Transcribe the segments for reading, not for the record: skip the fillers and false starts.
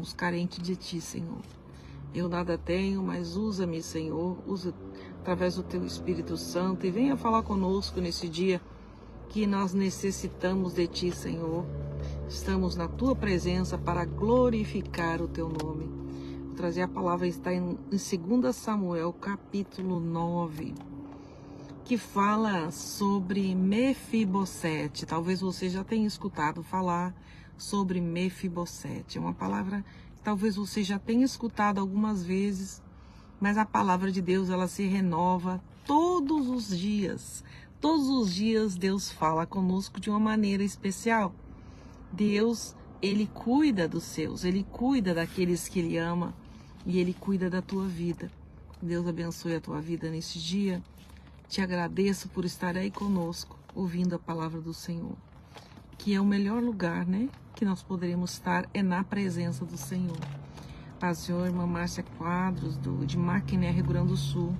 somos carentes de Ti, Senhor. Eu nada tenho, mas usa-me, Senhor, usa através do Teu Espírito Santo e venha falar conosco nesse dia que nós necessitamos de Ti, Senhor. Estamos na Tua presença para glorificar o Teu nome. Vou trazer a palavra, está em 2 Samuel, capítulo 9, que fala sobre Mefibosete. Talvez você já tenha escutado falar sobre Mefibosete. É uma palavra que talvez você já tenha escutado algumas vezes, mas a palavra de Deus, ela se renova todos os dias. Todos os dias Deus fala conosco de uma maneira especial. Deus, Ele cuida dos seus, Ele cuida daqueles que Ele ama e Ele cuida da tua vida. Deus abençoe a tua vida nesse dia. Te agradeço por estar aí conosco, ouvindo a palavra do Senhor. Que é o melhor lugar, né? Que nós poderemos estar é na presença do Senhor. Paz, Senhor, irmã Márcia Quadros, de Maquiné, Rio Grande do Sul.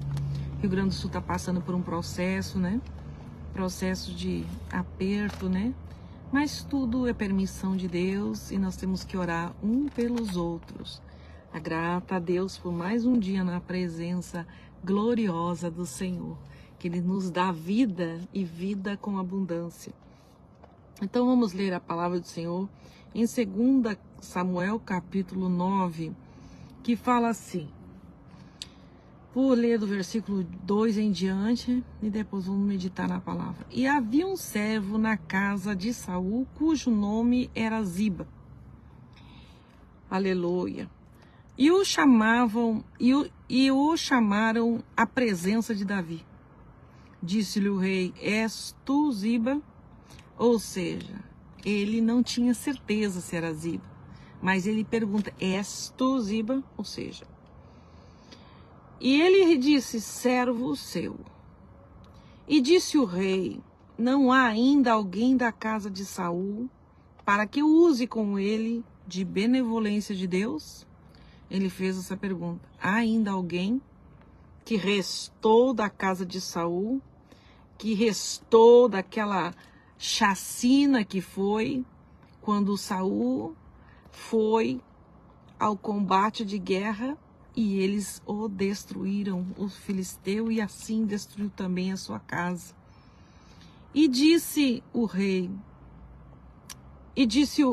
Rio Grande do Sul está passando por um processo, né? Processo de aperto, né? Mas tudo é permissão de Deus e nós temos que orar um pelos outros. A grata a Deus por mais um dia na presença gloriosa do Senhor, que Ele nos dá vida e vida com abundância. Então vamos ler a palavra do Senhor em 2 Samuel capítulo 9, que fala assim. Vou ler do versículo 2 em diante e depois vamos meditar na palavra. E havia um servo na casa de Saul, cujo nome era Ziba. Aleluia. E o chamaram à presença de Davi. Disse-lhe o rei: És tu, Ziba? Ou seja, ele não tinha certeza se era Ziba, mas ele pergunta: És tu, Ziba? Ou seja, e ele disse: servo seu. E disse o rei: não há ainda alguém da casa de Saul para que eu use com ele de benevolência de Deus? Ele fez essa pergunta. Há ainda alguém que restou da casa de Saul, que restou daquela chacina que foi quando Saul foi ao combate de guerra e eles o destruíram, o filisteu, e assim destruiu também a sua casa. E disse o rei,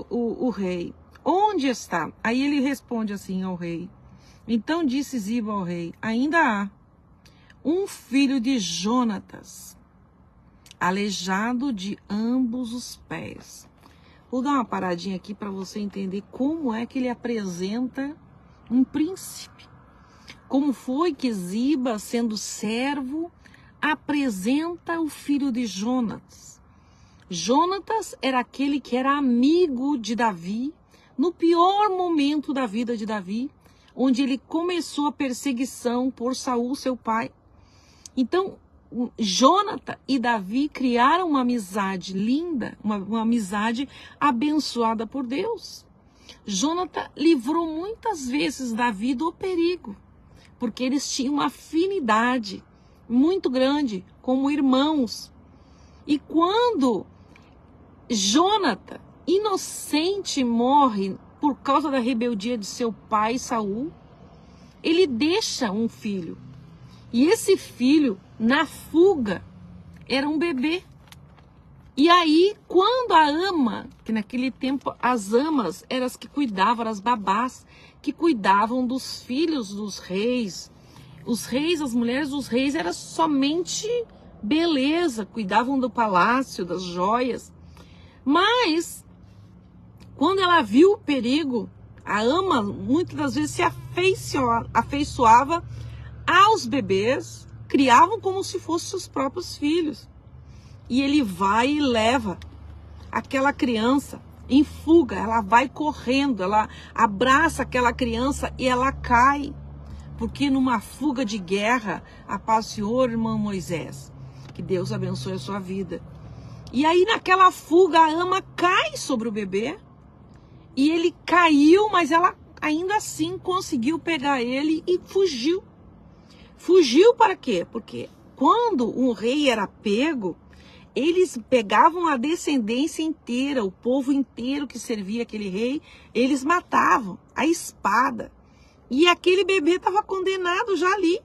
o rei, onde está? Aí ele responde assim ao rei. Então disse Ziba ao rei: ainda há um filho de Jonatas, aleijado de ambos os pés. Vou dar uma paradinha aqui para você entender como é que ele apresenta um príncipe. Como foi que Ziba, sendo servo, apresenta o filho de Jonatas. Jonatas era aquele que era amigo de Davi, no pior momento da vida de Davi, onde ele começou a perseguição por Saul, seu pai. Então, Jonatas e Davi criaram uma amizade linda, uma amizade abençoada por Deus. Jonatas livrou muitas vezes Davi do perigo, porque eles tinham uma afinidade muito grande como irmãos. E quando Jonatas, inocente, morre por causa da rebeldia de seu pai Saul, ele deixa um filho. E esse filho, na fuga, era um bebê. E aí, quando a ama, que naquele tempo as amas eram as que cuidavam, eram as babás, que cuidavam dos filhos dos reis. Os reis, as mulheres dos reis, era somente beleza, cuidavam do palácio, das joias. Mas, quando ela viu o perigo, a ama muitas das vezes se afeiçoava aos bebês, criavam como se fossem seus próprios filhos. E ele vai e leva aquela criança em fuga, ela vai correndo, ela abraça aquela criança e ela cai. Porque numa fuga de guerra, a paz do Senhor, irmão Moisés, que Deus abençoe a sua vida. E aí naquela fuga a ama cai sobre o bebê e ele caiu, mas ela ainda assim conseguiu pegar ele e fugiu. Fugiu para quê? Porque quando um rei era pego, Eles pegavam a descendência inteira, o povo inteiro que servia aquele rei, eles matavam a espada. E aquele bebê estava condenado já ali.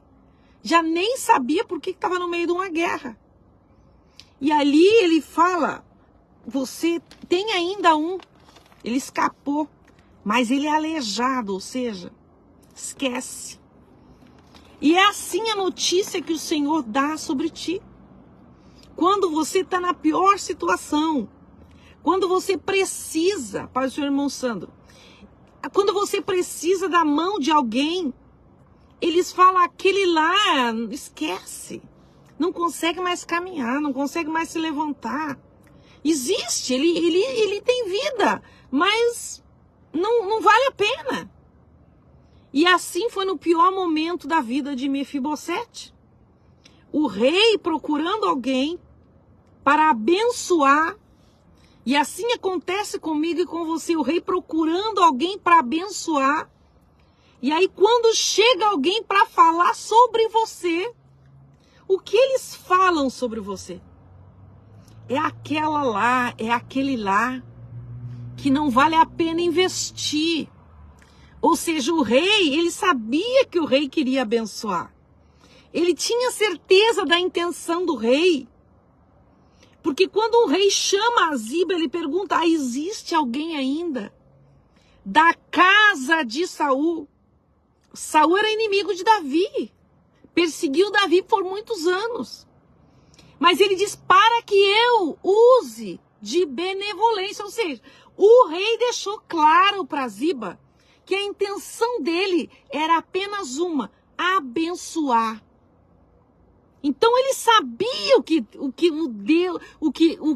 Já nem sabia por que estava no meio de uma guerra. E ali ele fala, você tem ainda um, ele escapou, mas ele é aleijado, ou seja, esquece. E é assim a notícia que o Senhor dá sobre ti. Quando você está na pior situação, quando você precisa, para o seu irmão Sandro, quando você precisa da mão de alguém, eles falam, aquele lá, esquece, não consegue mais caminhar, não consegue mais se levantar. Existe, ele tem vida, mas não vale a pena. E assim foi no pior momento da vida de Mefibosete. O rei procurando alguém para abençoar, e assim acontece comigo e com você, o rei procurando alguém para abençoar, e aí quando chega alguém para falar sobre você, o que eles falam sobre você? É aquela lá, é aquele lá, que não vale a pena investir. Ou seja, o rei, ele sabia que o rei queria abençoar. Ele tinha certeza da intenção do rei. Porque quando o rei chama a Ziba, ele pergunta, existe alguém ainda da casa de Saul? Saul era inimigo de Davi. Perseguiu Davi por muitos anos. Mas ele diz, para que eu use de benevolência. Ou seja, o rei deixou claro para Ziba que a intenção dele era apenas uma, abençoar. Então ele sabia o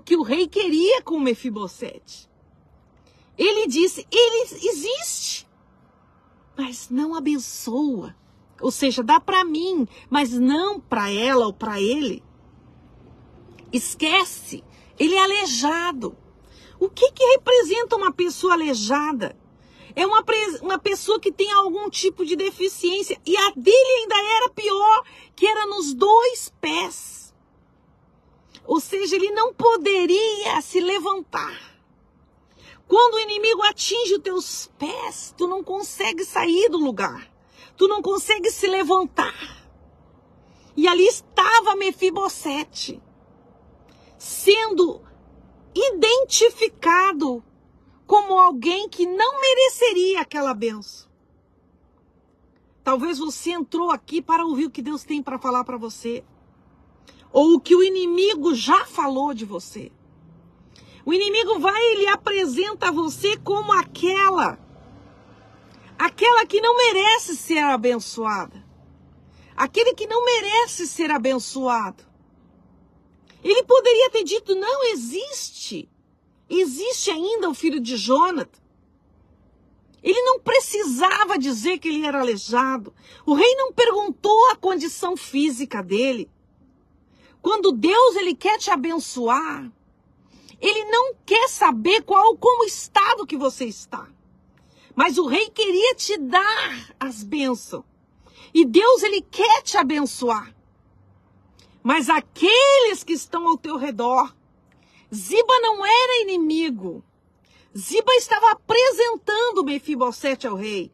que o rei queria com Mefibosete. Ele disse, ele existe, mas não abençoa. Ou seja, dá para mim, mas não para ela ou para ele. Esquece, ele é aleijado. O que representa uma pessoa aleijada? É uma pessoa que tem algum tipo de deficiência. E a dele ainda era pior, que era nos 2 pés. Ou seja, ele não poderia se levantar. Quando o inimigo atinge os teus pés, tu não consegue sair do lugar. Tu não consegue se levantar. E ali estava Mefibosete, sendo identificado como alguém que não mereceria aquela bênção. Talvez você entrou aqui para ouvir o que Deus tem para falar para você. Ou o que o inimigo já falou de você. O inimigo vai e lhe apresenta a você como aquela que não merece ser abençoada. Aquele que não merece ser abençoado. Ele poderia ter dito, não existe. Existe ainda o filho de Jonathan. Ele não precisava dizer que ele era aleijado. O rei não perguntou a condição física dele. Quando Deus ele quer te abençoar, ele não quer saber como estado que você está. Mas o rei queria te dar as bênçãos. E Deus ele quer te abençoar. Mas aqueles que estão ao teu redor, Ziba não era inimigo. Ziba estava apresentando Mefibosete ao rei.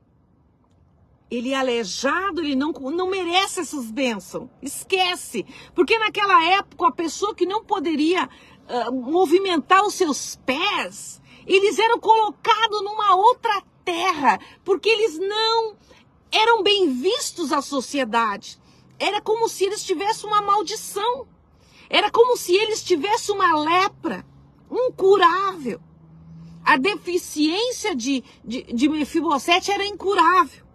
Ele é aleijado, ele não merece essas bênçãos. Esquece. Porque naquela época, a pessoa que não poderia movimentar os seus pés, eles eram colocados numa outra terra, porque eles não eram bem vistos à sociedade. Era como se eles tivessem uma maldição. Era como se eles tivessem uma lepra incurável. A deficiência de Mefibosete era incurável.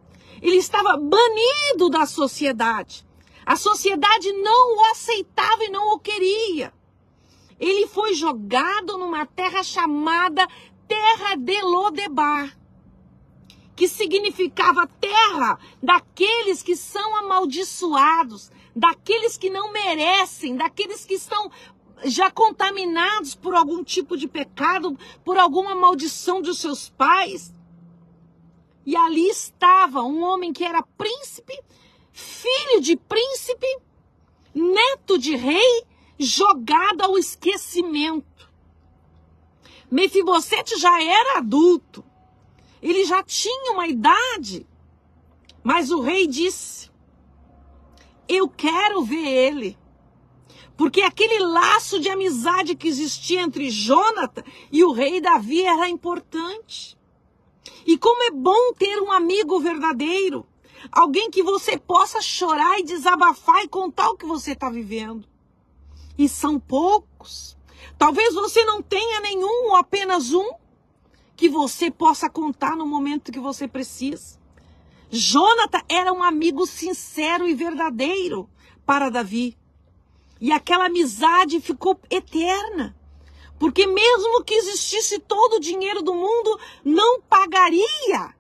Ele estava banido da sociedade. A sociedade não o aceitava e não o queria. Ele foi jogado numa terra chamada Terra de Lodebar, que significava terra daqueles que são amaldiçoados, daqueles que não merecem, daqueles que estão já contaminados por algum tipo de pecado, por alguma maldição dos seus pais. E ali estava um homem que era príncipe, filho de príncipe, neto de rei, jogada ao esquecimento. Mefibosete já era adulto, ele já tinha uma idade, mas o rei disse: eu quero ver ele, porque aquele laço de amizade que existia entre Jônatas e o rei Davi era importante. E como é bom ter um amigo verdadeiro, alguém que você possa chorar e desabafar e contar o que você está vivendo. E são poucos. Talvez você não tenha nenhum ou apenas um que você possa contar no momento que você precisa. Jônatas era um amigo sincero e verdadeiro para Davi. E aquela amizade ficou eterna. Porque mesmo que existisse todo o dinheiro do mundo, não pagaria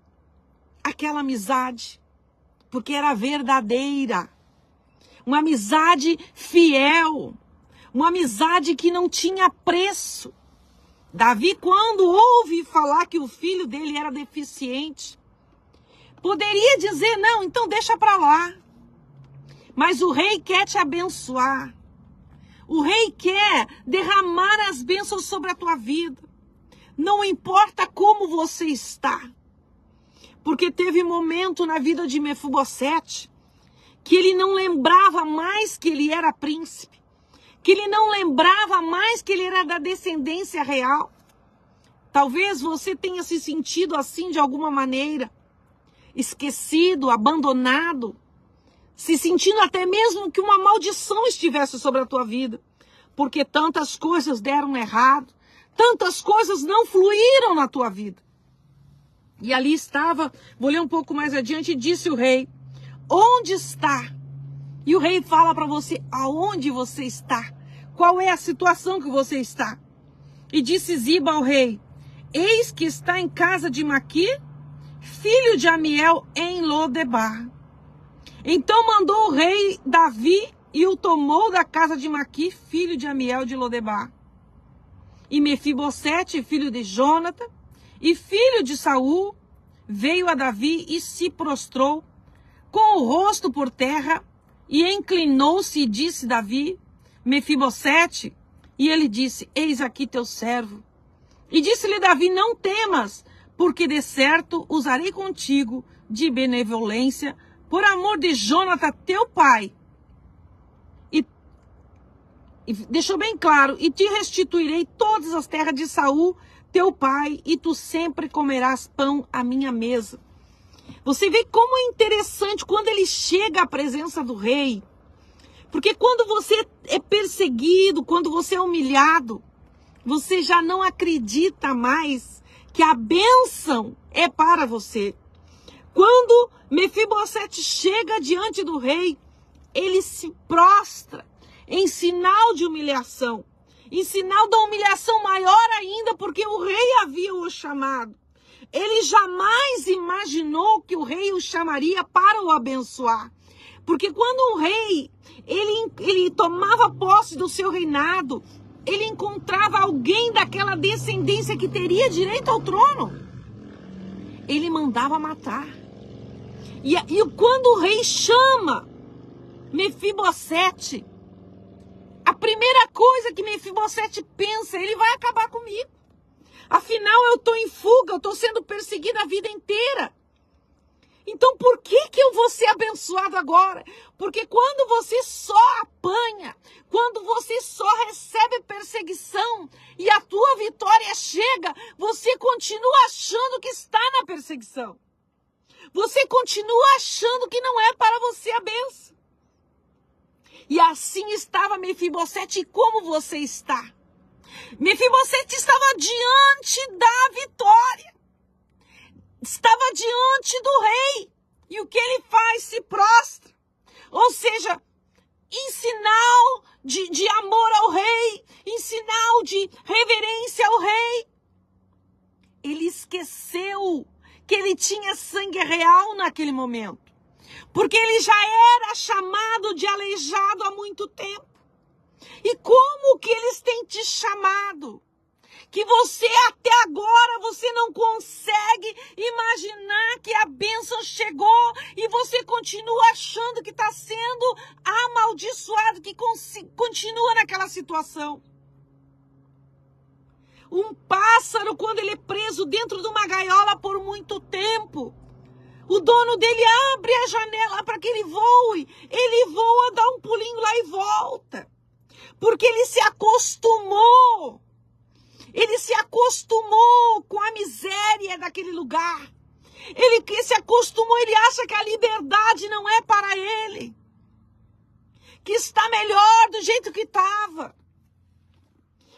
aquela amizade. Porque era verdadeira. Uma amizade fiel. Uma amizade que não tinha preço. Davi, quando ouve falar que o filho dele era deficiente, poderia dizer: não, então deixa para lá. Mas o rei quer te abençoar. O rei quer derramar as bênçãos sobre a tua vida. Não importa como você está. Porque teve momento na vida de Mefibosete que ele não lembrava mais que ele era príncipe. Que ele não lembrava mais que ele era da descendência real. Talvez você tenha se sentido assim de alguma maneira. Esquecido, abandonado. Se sentindo até mesmo que uma maldição estivesse sobre a tua vida. Porque tantas coisas deram errado. Tantas coisas não fluíram na tua vida. E ali estava, vou ler um pouco mais adiante, disse o rei: onde está? E o rei fala para você: aonde você está? Qual é a situação que você está? E disse Ziba ao rei: eis que está em casa de Maquir, filho de Amiel, em Lodebar. Então mandou o rei Davi e o tomou da casa de Maquir, filho de Amiel de Lodebar. E Mefibosete, filho de Jônatas, e filho de Saul, veio a Davi e se prostrou, com o rosto por terra, e inclinou-se e disse Davi: Mefibosete. E ele disse: eis aqui teu servo. E disse-lhe Davi: não temas, porque de certo usarei contigo de benevolência, por amor de Jônatas teu pai. E deixou bem claro: e te restituirei todas as terras de Saul, teu pai, e tu sempre comerás pão à minha mesa. Você vê como é interessante quando ele chega à presença do rei. Porque quando você é perseguido, quando você é humilhado, você já não acredita mais que a bênção é para você. Quando Mefibosete chega diante do rei, ele se prostra em sinal de humilhação. Em sinal da humilhação maior ainda, porque o rei havia o chamado. Ele jamais imaginou que o rei o chamaria para o abençoar. Porque quando o rei, ele tomava posse do seu reinado, ele encontrava alguém daquela descendência que teria direito ao trono. Ele mandava matar. E quando o rei chama Mefibosete, a primeira coisa que Mefibosete pensa: ele vai acabar comigo. Afinal, eu estou em fuga, eu estou sendo perseguida a vida inteira. Então, por que eu vou ser abençoado agora? Porque quando você só apanha, quando você só recebe perseguição e a tua vitória chega, você continua achando que está na perseguição. Você continua achando que não é para você a bênção. E assim estava Mefibosete. E como você está? Mefibosete estava diante da vitória. Estava diante do rei. E o que ele faz? Se prostra. Ou seja, em sinal de amor ao rei, em sinal de reverência ao rei. Ele esqueceu que ele tinha sangue real naquele momento. Porque ele já era chamado de aleijado há muito tempo. E como que eles têm te chamado? Que você até agora, você não consegue imaginar que a bênção chegou e você continua achando que está sendo amaldiçoado que continua naquela situação. Um pássaro, quando ele é preso dentro de uma gaiola por muito tempo, o dono dele abre a janela para que ele voe. Ele voa, dá um pulinho lá e volta. Porque ele se acostumou. Ele se acostumou com a miséria daquele lugar. Ele que se acostumou, ele acha que a liberdade não é para ele. Que está melhor do jeito que estava.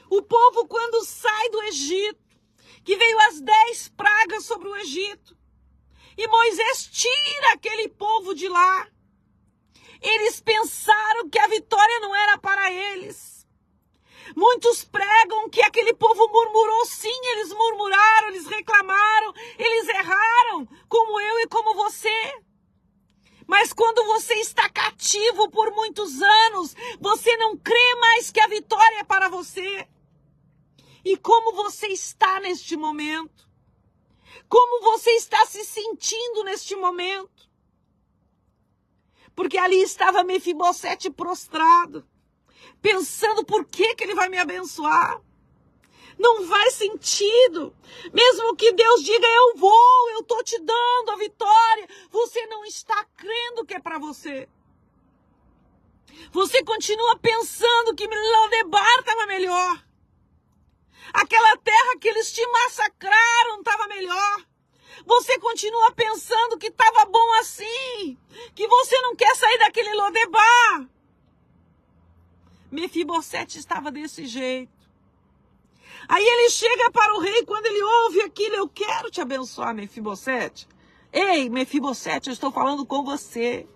O povo, quando sai do Egito, que veio as 10 pragas sobre o Egito, e Moisés tira aquele povo de lá, eles pensaram que a vitória não era para eles. Muitos pregam que aquele povo murmurou, sim, eles murmuraram, eles reclamaram, eles erraram, como eu e como você. Mas quando você está cativo por muitos anos, você não crê mais que a vitória é para você. E como você está neste momento? Como você está se sentindo neste momento? Porque ali estava Mefibosete prostrado, pensando por que ele vai me abençoar. Não faz sentido. Mesmo que Deus diga, eu estou te dando a vitória, você não está crendo que é para você. Você continua pensando que Lodebar estava melhor. Aquela terra que eles te massacraram estava melhor. Você continua pensando que estava bom assim, que você não quer sair daquele Lodebar. Mefibosete estava desse jeito. Aí ele chega para o rei, quando ele ouve aquilo, eu quero te abençoar, Mefibosete. Ei, Mefibosete, eu estou falando com você.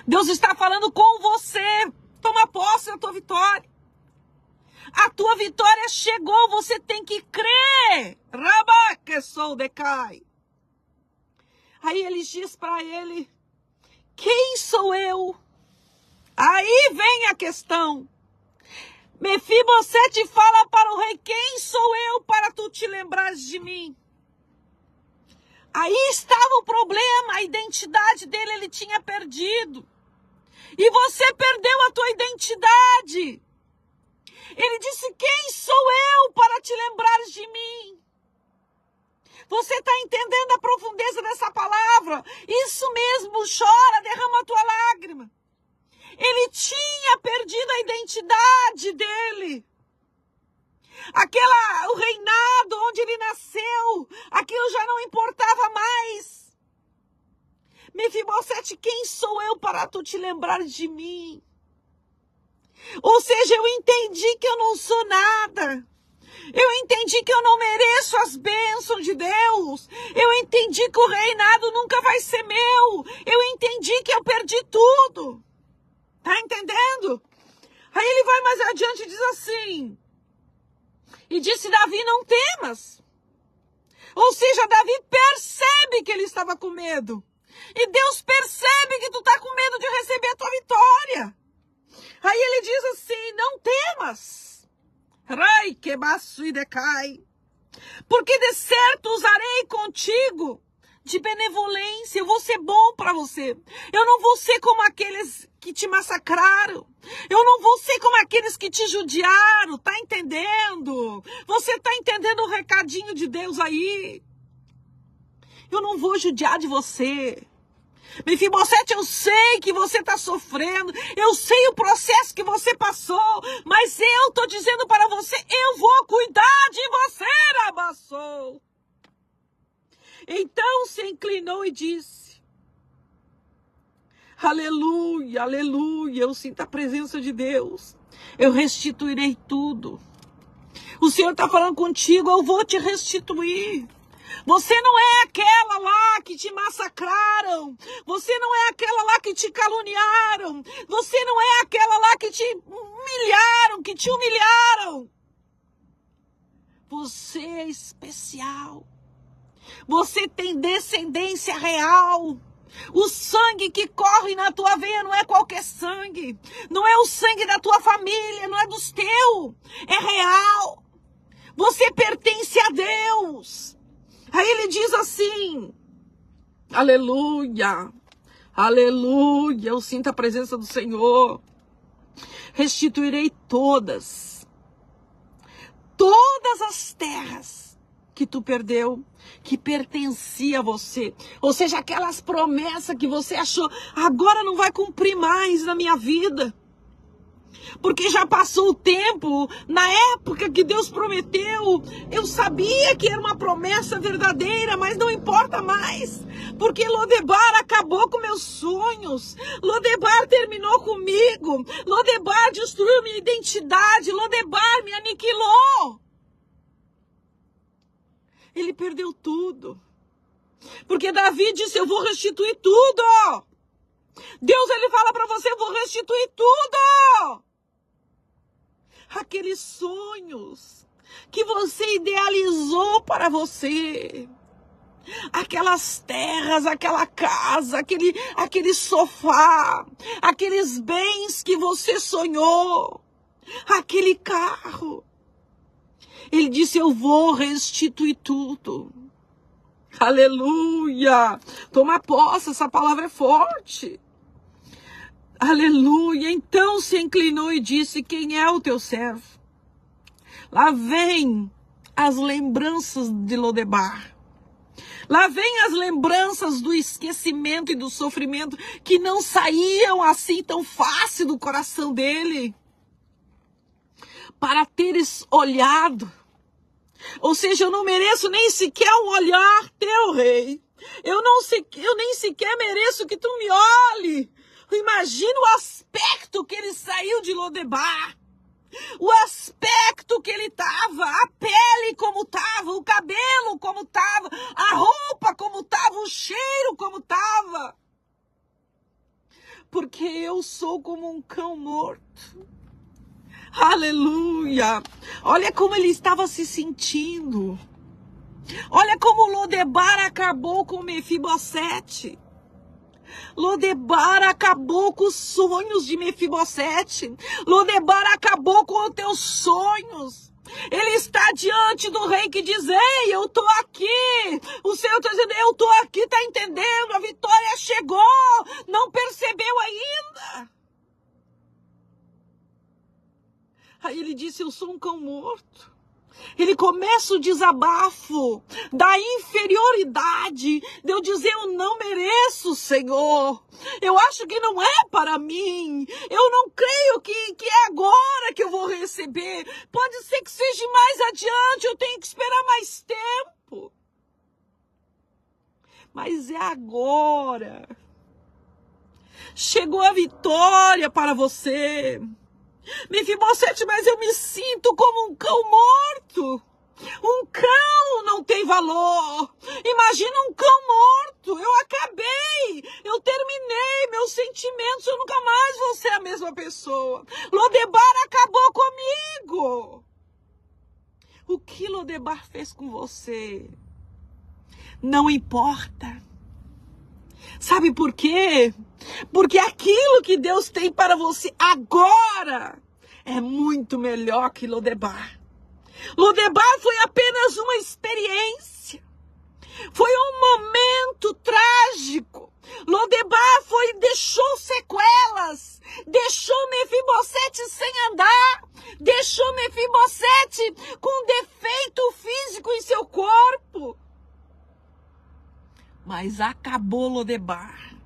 Deus está falando com você. Toma posse da tua vitória. A tua vitória chegou, você tem que crer. Rabaque sou decai. Aí ele diz para ele, quem sou eu? Aí vem a questão. Mefibosete fala para o rei, quem sou eu para tu te lembrares de mim? Aí estava o problema, a identidade dele ele tinha perdido. E você perdeu a tua identidade. Ele disse, quem sou eu para te lembrares de mim? Você está entendendo a profundeza dessa palavra? Isso mesmo, chora, derrama a tua lágrima. Ele tinha perdido a identidade dele. O reinado onde ele nasceu, aquilo já não importava mais. Mefibosete, quem sou eu para tu te lembrar de mim? Ou seja, eu entendi que eu não sou nada. Eu entendi que eu não mereço as bênçãos de Deus. Eu entendi que o reinado nunca vai ser meu. Eu entendi que eu perdi tudo. Tá entendendo? Aí ele vai mais adiante e diz assim. E disse, Davi, não temas. Ou seja, Davi percebe que ele estava com medo. E Deus percebe que tu tá com medo de receber a tua vitória. Aí ele diz assim, não temas. Rai que baço e decai. Porque de certo usarei contigo de benevolência. Eu vou ser bom para você. Eu não vou ser como aqueles que te massacraram. Eu não vou ser como aqueles que te judiaram. Tá entendendo? Você tá entendendo o recadinho de Deus aí? Eu não vou judiar de você. Mefibosete, eu sei que você está sofrendo, eu sei o processo que você passou, mas eu estou dizendo para você, eu vou cuidar de você, Rabassou. Então se inclinou e disse, aleluia, aleluia, eu sinto a presença de Deus, eu restituirei tudo. O Senhor está falando contigo, eu vou te restituir. Você não é aquela lá que te massacraram. Você não é aquela lá que te caluniaram. Você não é aquela lá que te humilharam, que te humilharam. Você é especial. Você tem descendência real. O sangue que corre na tua veia não é qualquer sangue. Não é o sangue da tua família, não é dos teus. É real. Você pertence a Deus. Aí ele diz assim, aleluia, Aleluia, eu sinto a presença do Senhor. Restituirei todas as terras que tu perdeu, que pertencia a você. Ou seja, aquelas promessas que você achou, agora não vai cumprir mais na minha vida. Porque já passou o tempo, na época que Deus prometeu, eu sabia que era uma promessa verdadeira, mas não importa mais. Porque Lodebar acabou com meus sonhos, Lodebar terminou comigo, Lodebar destruiu minha identidade, Lodebar me aniquilou. Ele perdeu tudo. Porque Davi disse, eu vou restituir tudo. Deus, ele fala para você, eu vou restituir tudo. Aqueles sonhos que você idealizou para você, aquelas terras, aquela casa, aquele sofá, aqueles bens que você sonhou, aquele carro. Ele disse, eu vou restituir tudo. Aleluia! Toma posse, essa palavra é forte. Aleluia! Então se inclinou e disse, quem é o teu servo? Lá vem as lembranças de Lodebar. Lá vem as lembranças do esquecimento e do sofrimento que não saíam assim tão fácil do coração dele. Para teres olhado. Ou seja, eu não mereço nem sequer um olhar teu, rei. Eu nem sequer mereço que tu me olhe. Imagina o aspecto que ele saiu de Lodebar. O aspecto que ele estava, a pele como estava, o cabelo como estava, a roupa como estava, o cheiro como estava. Porque eu sou como um cão morto. Aleluia! Olha como ele estava se sentindo. Olha como Lodebar acabou com Mefibosete. Lodebar acabou com os sonhos de Mefibosete. Lodebar acabou com os teus sonhos. Ele está diante do rei que diz, ei, eu estou aqui. O Senhor está dizendo, eu estou aqui, está entendendo? A vitória chegou. Não percebeu ainda? Aí ele disse, eu sou um cão morto. Ele começa o desabafo da inferioridade, de eu dizer, eu não mereço, Senhor. Eu acho que não é para mim. Eu não creio que é agora que eu vou receber. Pode ser que seja mais adiante, eu tenho que esperar mais tempo. Mas é agora. Chegou a vitória para você. Mefibosete, mas eu me sinto como um cão morto. Um cão não tem valor. Imagina um cão morto. Eu acabei. Eu terminei meus sentimentos. Eu nunca mais vou ser a mesma pessoa. Lodebar acabou comigo. O que Lodebar fez com você? Não importa. Sabe por quê? Porque aquilo que Deus tem para você agora é muito melhor que Lodebar. Lodebar foi apenas uma experiência. Foi um momento trágico. Lodebar deixou sequelas. Deixou Mefibosete sem andar. Deixou Mefibosete com defeito físico em seu corpo. Mas acabou Lodebar.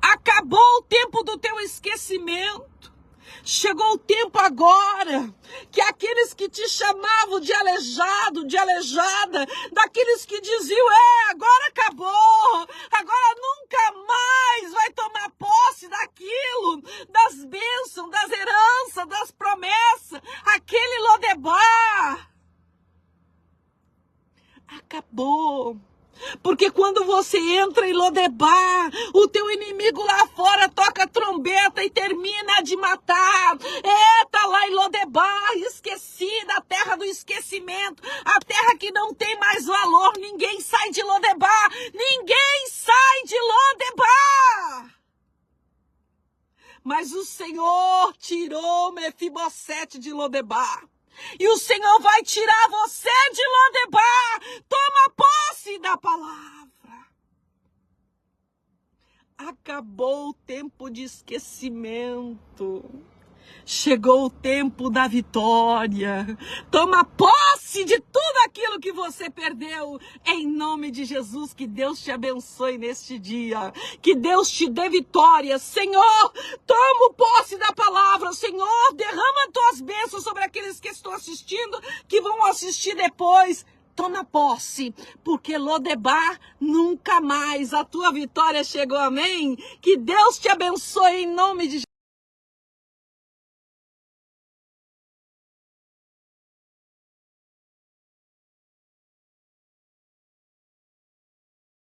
Acabou o tempo do teu esquecimento. Chegou o tempo agora que aqueles que te chamavam de aleijado, de aleijada, daqueles que diziam, agora acabou, agora nunca mais vai tomar posse daquilo, das bênçãos, das heranças, das promessas, aquele Lodebar. Acabou. Porque quando você entra em Lodebar, o teu inimigo lá fora toca trombeta e termina de matar. Tá lá em Lodebar, esquecida, a terra do esquecimento, a terra que não tem mais valor. Ninguém sai de Lodebar, ninguém sai de Lodebar. Mas o Senhor tirou Mefibosete de Lodebar. E o Senhor vai tirar você de Lodebar. Toma posse da palavra. Acabou o tempo de esquecimento. Chegou o tempo da vitória. Toma posse de tudo aquilo que você perdeu. Em nome de Jesus, que Deus te abençoe neste dia. Que Deus te dê vitória. Senhor, toma posse da palavra. Senhor, derrama tuas bênçãos sobre aqueles que estão assistindo, que vão assistir depois. Toma posse, porque Lodebar nunca mais. A tua vitória chegou, amém? Que Deus te abençoe em nome de Jesus.